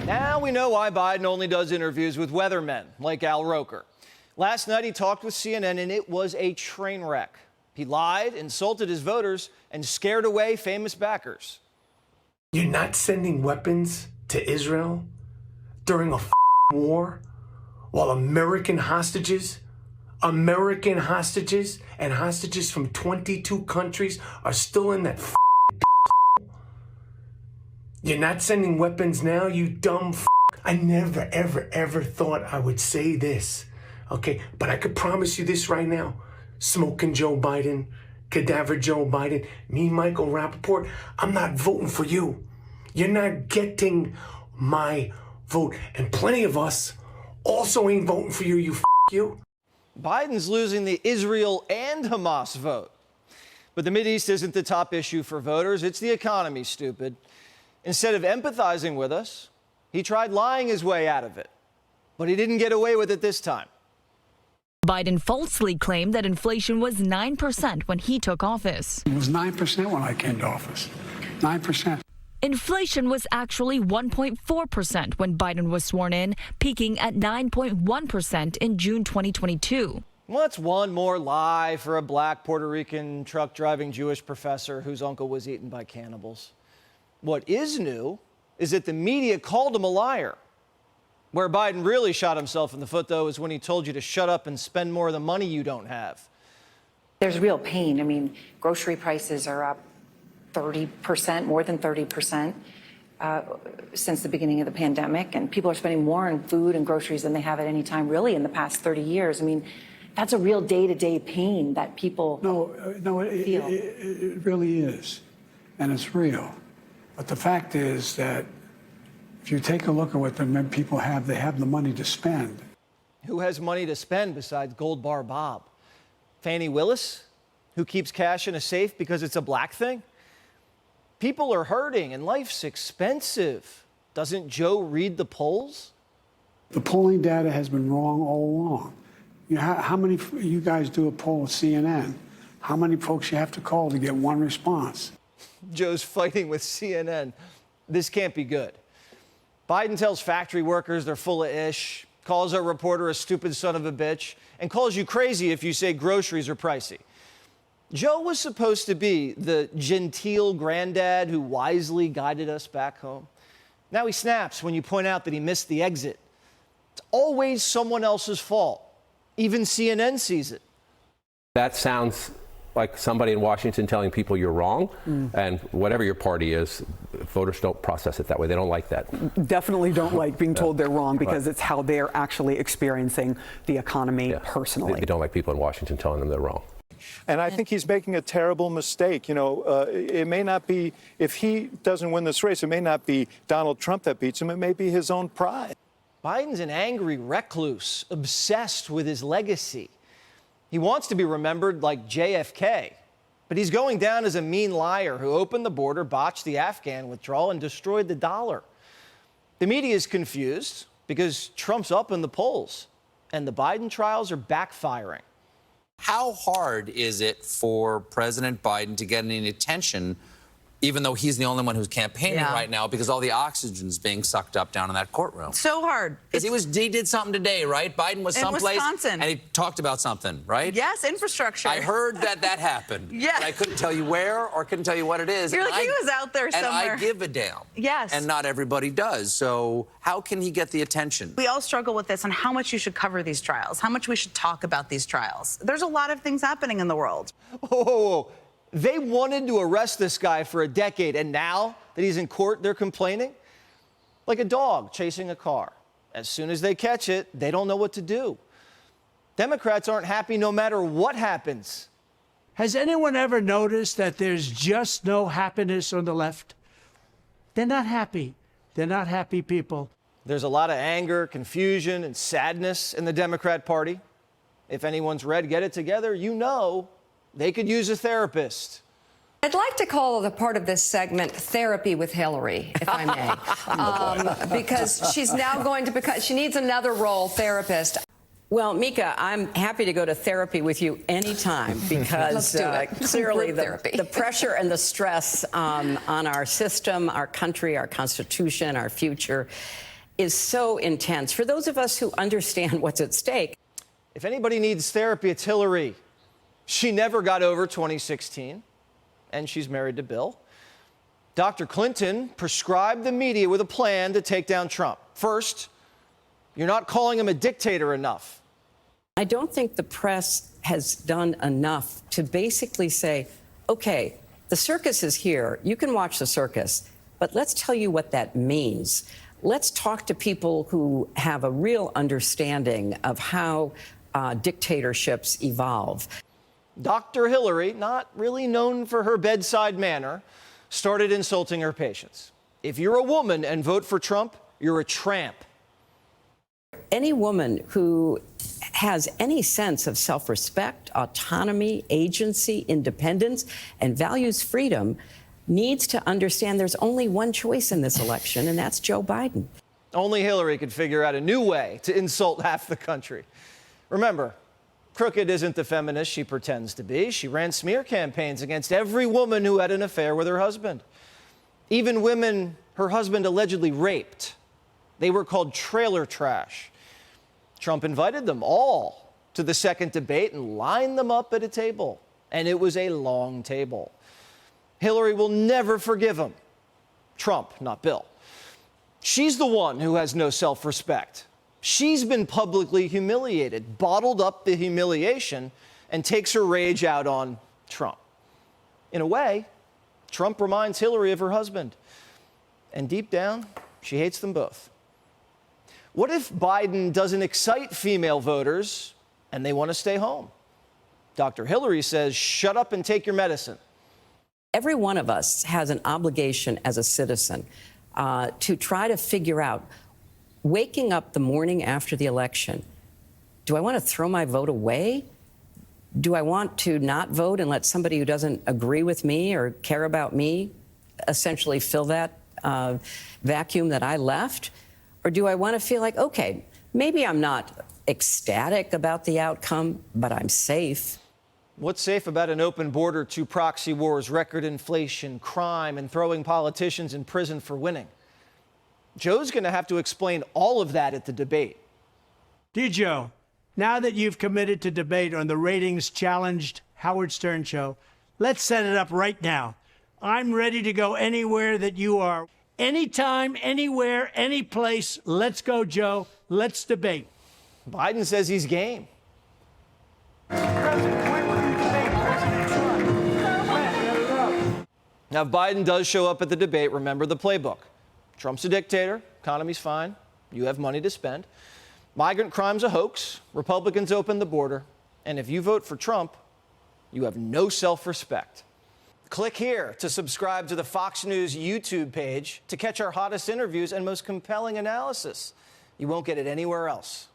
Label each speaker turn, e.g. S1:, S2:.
S1: Now we know why Biden only does interviews with weathermen like Al Roker. Last night he talked with CNN and it was a train wreck. He lied, insulted his voters, and scared away famous backers.
S2: You're not sending weapons to Israel during a war while American hostages and hostages from 22 countries are still in that You're not sending weapons now, you dumb I never, ever, ever thought I would say this, okay? But I could promise you this right now. Smoking Joe Biden, cadaver Joe Biden, me, Michael Rappaport, I'm not voting for you. You're not getting my vote. And plenty of us also ain't voting for you, you.
S1: Biden's losing the Israel and Hamas vote. But the Mideast isn't the top issue for voters. It's the economy, stupid. Instead of empathizing with us, he tried lying his way out of it. But he didn't get away with it this time.
S3: Biden falsely claimed that inflation was 9% when he took office.
S4: It was 9% when I came to office. 9%.
S3: Inflation was actually 1.4% when Biden was sworn in, peaking at 9.1% in June 2022.
S1: What's one more lie for a black Puerto Rican truck-driving Jewish professor whose uncle was eaten by cannibals? What is new is that the media called him a liar. Where Biden really shot himself in the foot, though, is when he told you to shut up and spend more of the money you don't have.
S5: There's real pain. I mean, grocery prices are up 30%, more than 30% since the beginning of the pandemic. And people are spending more on food and groceries than they have at any time, really, in the past 30 years. I mean, that's a real day-to-day pain that people feel.
S4: It really is. And it's real. But the fact is that if you take a look at what the people have, they have the money to spend.
S1: Who has money to spend besides Gold Bar Bob? Fannie Willis, who keeps cash in a safe because it's a black thing? People are hurting and life's expensive. Doesn't Joe read the polls?
S4: The polling data has been wrong all along. You know, how many, you guys do a poll with CNN, how many folks you have to call to get one response?
S1: Joe's fighting with CNN. This can't be good. Biden tells factory workers they're full of ish, calls our reporter a stupid son of a bitch, and calls you crazy if you say groceries are pricey. Joe was supposed to be the genteel granddad who wisely guided us back home. Now he snaps when you point out that he missed the exit. It's always someone else's fault. Even CNN sees it.
S6: That sounds like somebody in Washington telling people you're wrong, and whatever your party is, voters don't process it that way. They don't like that.
S7: Definitely don't like being told they're wrong because it's how they're actually experiencing the economy personally.
S6: They don't like people in Washington telling them they're wrong.
S8: And I think he's making a terrible mistake. You know, it may not be, if he doesn't win this race, it may not be Donald Trump that beats him. It may be his own pride.
S1: Biden's an angry recluse, obsessed with his legacy. He wants to be remembered like JFK, but he's going down as a mean liar who opened the border, botched the Afghan withdrawal, and destroyed the dollar. The media is confused because Trump's up in the polls, and the Biden trials are backfiring.
S9: How hard is it for President Biden to get any attention, even though he's the only one who's campaigning right now, because all the oxygen's being sucked up down in that courtroom?
S10: So hard.
S9: Because he did something today, right? Biden was someplace
S10: Wisconsin.
S9: and he talked about something, right?
S10: Yes, infrastructure.
S9: I heard that happened.
S10: Yes.
S9: I couldn't tell you where or couldn't tell you what it is.
S10: You're like, he was out there somewhere.
S9: And I give a damn.
S10: Yes.
S9: And not everybody does. So how can he get the attention?
S10: We all struggle with this on how much you should cover these trials, how much we should talk about these trials. There's a lot of things happening in the world.
S1: Oh, they wanted to arrest this guy for a decade, and now that he's in court, they're complaining? Like a dog chasing a car. As soon as they catch it, they don't know what to do. Democrats aren't happy no matter what happens.
S11: Has anyone ever noticed that there's just no happiness on the left? They're not happy. They're not happy people.
S1: There's a lot of anger, confusion, and sadness in the Democrat Party. If anyone's read Get It Together, you know they could use a therapist.
S12: I'd like to call the part of this segment Therapy with Hillary, if I may, because she's now going to become, she needs another role, therapist.
S13: Well, Mika, I'm happy to go to therapy with you anytime because clearly the pressure and the stress on our system, our country, our Constitution, our future is so intense. For those of us who understand what's at stake.
S1: If anybody needs therapy, it's Hillary. She never got over 2016, and she's married to Bill. Dr. Clinton prescribed the media with a plan to take down Trump. First, you're not calling him a dictator enough.
S13: I don't think the press has done enough to basically say, okay, the circus is here. You can watch the circus, but let's tell you what that means. Let's talk to people who have a real understanding of how dictatorships evolve.
S1: Dr. Hillary, not really known for her bedside manner, started insulting her patients. If you're a woman and vote for Trump, you're a tramp.
S13: Any woman who has any sense of self-respect, autonomy, agency, independence, and values freedom needs to understand there's only one choice in this election, and that's Joe Biden.
S1: Only Hillary could figure out a new way to insult half the country. Remember, crooked isn't the feminist she pretends to be. She ran smear campaigns against every woman who had an affair with her husband. Even women her husband allegedly raped. They were called trailer trash. Trump invited them all to the second debate and lined them up at a table. And it was a long table. Hillary will never forgive him. Trump, not Bill. She's the one who has no self-respect. She's been publicly humiliated, bottled up the humiliation, and takes her rage out on Trump. In a way, Trump reminds Hillary of her husband. And deep down, she hates them both. What if Biden doesn't excite female voters and they want to stay home? Dr. Hillary says, shut up and take your medicine.
S13: Every one of us has an obligation as a citizen to try to figure out, waking up the morning after the election, do I want to throw my vote away? Do I want to not vote and let somebody who doesn't agree with me or care about me essentially fill that vacuum that I left? Or do I want to feel like, okay, maybe I'm not ecstatic about the outcome, but I'm safe?
S1: What's safe about an open border, two proxy wars, record inflation, crime, and throwing politicians in prison for winning? Joe's going to have to explain all of that at the debate.
S11: Dear Joe, now that you've committed to debate on the ratings-challenged Howard Stern show, let's set it up right now. I'm ready to go anywhere that you are. Anytime, anywhere, any place. Let's go, Joe. Let's debate.
S1: Biden says he's game.
S11: President, when will you debate President Trump?
S1: Now, if Biden does show up at the debate, remember the playbook. Trump's a dictator. Economy's fine. You have money to spend. Migrant crime's a hoax. Republicans open the border. And if you vote for Trump, you have no self-respect. Click here to subscribe to the Fox News YouTube page to catch our hottest interviews and most compelling analysis. You won't get it anywhere else.